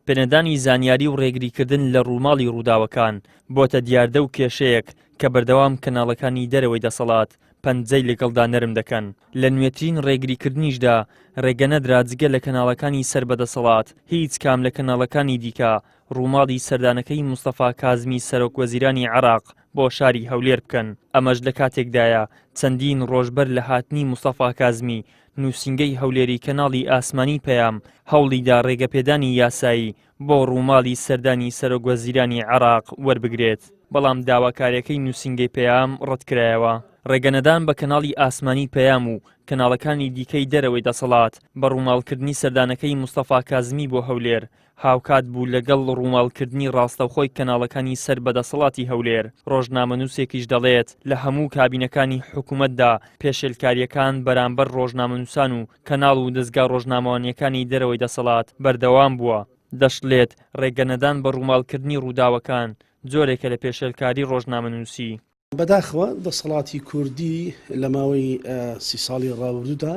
پێنەدانی زانیاری و ڕێگریکردن لە ڕووماڵی ڕووداوەکان بۆتە دیاردە و کێشەیەک کە بەردەوام کەناڵەکانی دەرەوەی دەسەڵات پەنجەی لەگەڵدا نەرم دەکەن. لە نوێترین ڕێگریکردنیشدا ڕێگەنەدرا جگە لە کەناڵەکانی سەربەدەسەڵات هیچ کام لە کەناڵەکانی دیکە ڕووماڵی سەردانەکەی مستەفا کازمی سەرۆکوەزیرانی عێراق بۆ شاری هەولێر بکەن. ئەمەش لە کاتێکدایە چەندین ڕۆژبەر لە هاتنی مستەفا کازمی نووسینگەی هەولێری کەناڵی ئاسمانی پەیام هەوڵیدا ڕێگەپێدانی یاسایی بۆ ڕووماڵی سەردانی سەرۆکوەزیرانی عێراق وەربگرێت، بەڵام داواکاریەکەی نووسینگەی پەیام ڕەتکرایەوە. ڕێگەنەدان بە کەناڵی ئاسمانی پەیام و کەناڵەکانی دیکەی دەرەوەی دەسەڵات بە ڕووماڵکردنی سەردانەکەی مستەفا کازمی بۆ هەولێر هاوکات بوو لەگەڵ ڕووماڵکردنی ڕاستەوخۆی کەناڵەکانی سەربەدەسەڵاتی هەولێر. ڕۆژنامەنووسێکیش دەڵێت لە هەموو کابینەکانی حکوومەتدا پێشێلکاریەکان بەرامبەر ڕۆژنامەنووسان و کەناڵ و دەستگا ڕۆژنامەوانیەکانی دەرەوەی دەسەڵات بەردەوام بووە. دەشڵێت ڕێگەنەدان بە ڕووماڵکردنی ڕووداوەکان جۆرێکە لە پێشێلکاری ڕۆژنامەنووسی. بەداخەوە دەسەڵاتی کوردی لە ماوەی 30 ساڵی ڕابردوودا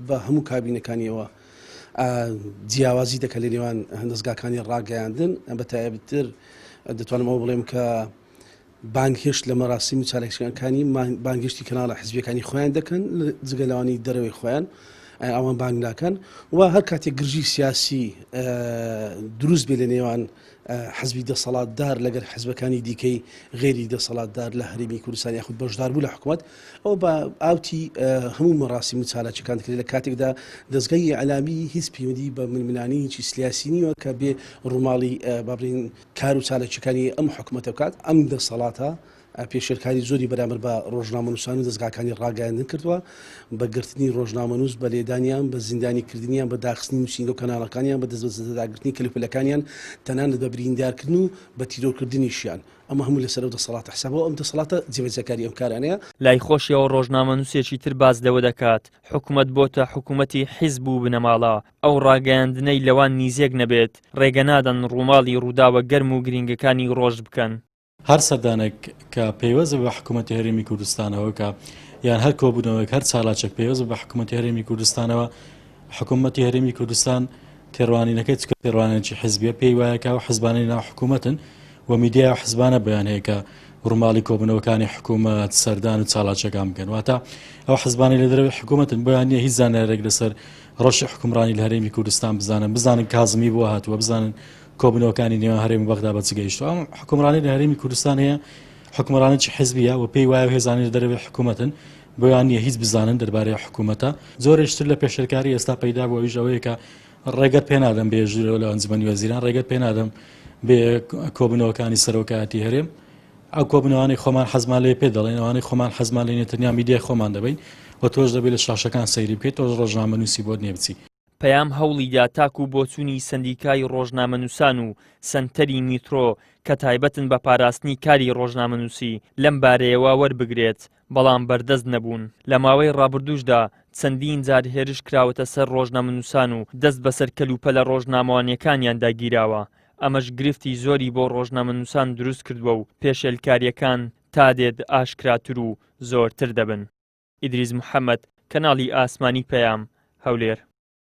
بە هەموو کابینەکانیەوە جیاوازی دەکە لە نێوان هەندەزگاکانی ڕاگەیاندن. بە تایبەتتر دەتوانم ئەوە بڵێم کە بانگهێشت لە مەراسیمی چالێکچکەکانی بانگهێشتی کەناڵە حزبیەکانی خۆیان دەکەن جگە لەوانی دەرەوەی خۆیان ئەوان بانگ ناکەن و هەر کاتێک گرژی سیاسی دروست بێ لە نێوان حزبی دەسەڵاتدار لەگەر حزبەکانی دیکەی غێری دەسەڵاتدار لە هەرێمی کوردستان یاخود بەشدار بوو لە حکوومەت ئەو بە ئاوتی هەموو مەڕاسیم و چالاکیەکان دەکرێت لە کاتێکدا دەستگای ئەعلامی هیچ پەیوەندی بە منمنانی هیچی سیاسی نیوە کە بێ ڕووماڵی بابرین کار و چالاکیەکانی ئەم حکوومەتە بکات. ئەم دەسەڵاتە پێشێلکاری زۆری بەرامبەر بە ڕۆژنامەنووسان و دەستگاکانی ڕاگەیاندن کردووە بە گرتنی ڕۆژنامەنووس بە لێدانیان بە زیندانی کردنیان بە داخستنی نووسینگە و کەناڵەکانیان بە دەستبەردەداگرتنی کەلیپەلەکانیان تەنانەت بە بریندارکردن و بە تیرۆکردنیشیان. ئەمە هەموو لەسەر ئەو دەسەڵاتە حسابەوە ئەم دەسەڵاتە جێبەجێکاری ئەم کارانەیە. لای خۆشیەوە ڕۆژنامەنووسێکی تر باز لەوە دەکات حکوومەت بۆتە حکوومەتی حیزب و بنەماڵە ئەو ڕاگەیاندنەی لەوان نیزێک نەبێت ڕێگە نادەن ڕووماڵی ڕووداوە گەرم و گرنگەکانی ڕۆژ بکەن. هەر سەردانێک کە پەیوەست بە حکوومەتی هەرێمی کوردستانەوە کە یان هەر کۆبوونەوەک هەر چالاچێک پەیوەست بە حکوومەتی هەرێمی کوردستانەوە حکوومەتی هەرێمی کوردستان تێڕوانینەکەی تێڕوانێکی حزبیە پێی وایەکە و حزبانەی ناو حکوومەتن و میدیا و حزبانە بەیان هەیە کە ڕووماڵی کۆبوونەوەکانی حکوومەت سەردان و چالاچەکان بکەن. واتە ئەو حزبانی لە دەرەوەی حکوومەتن بۆیان نییە هیچ زانیارێک لەسەر ڕۆژی حکومڕانی لە هەرێمی کوردستان بزانن کازمی بۆ هاتووە بزانن کۆبنەوەکانی نێوان هەرێمی بەغدا بە چ گەیشتووە. ئەم حکومڕانی لە هەرێمی کوردستان هەیە حکومڕانێکی حزبیە و پێی وایە هێزانی لە دەرەوەی حکوومەتن بۆیان نییە هیچ بزانن دەربارەی حکوومەتە. زۆرێشتر لە پێشەرکاری ئێستا پەیدا بووە ئەوەیە کە ڕێگەت پێ نادەم بێژوورەوە لە ئەنجومەنی وەزیران ڕێگەت پێ نادەم بێ کۆبنەوەکانی سەرۆکایەتی هەرێم ئەو کۆبنەوەی خۆمان حەزمان لێ پێ دەڵێن ئەوانەی خۆمان حەزمان لێ نێتەنیا میدیای خۆمان دەبین و تۆش دەبێت لە شاشەکان سەیری بکەیت تۆش ڕۆژنامەنووسی بۆت نێ بچی. پەیام هەوڵیدا تاکو بۆچوونی سندیکای ڕۆژنامەنووسان و سنتەری میترۆ کە تایبەتن بە پاراستنی کاری ڕۆژنامەنووسی لەم بارەیەوە وەربگرێت، بەڵام بەردەست نەبوون. لە ماوەی ڕابردووشدا چەندین جار هێرش کراوەتە سەر ڕۆژنامەنووسان و دەست بەسەر کەلوپەلە ڕۆژنامەوانیەکانیان داگیراوە. ئەمەش گرفتی زۆری بۆ ڕۆژنامەنووسان دروست کردووە و پێشێلکاریەکان تا دێت ئاشکراتر و زۆرتر دەبن. ئیدریس محەممەد، کەناڵی ئاسمانی پەیام، هەولێر.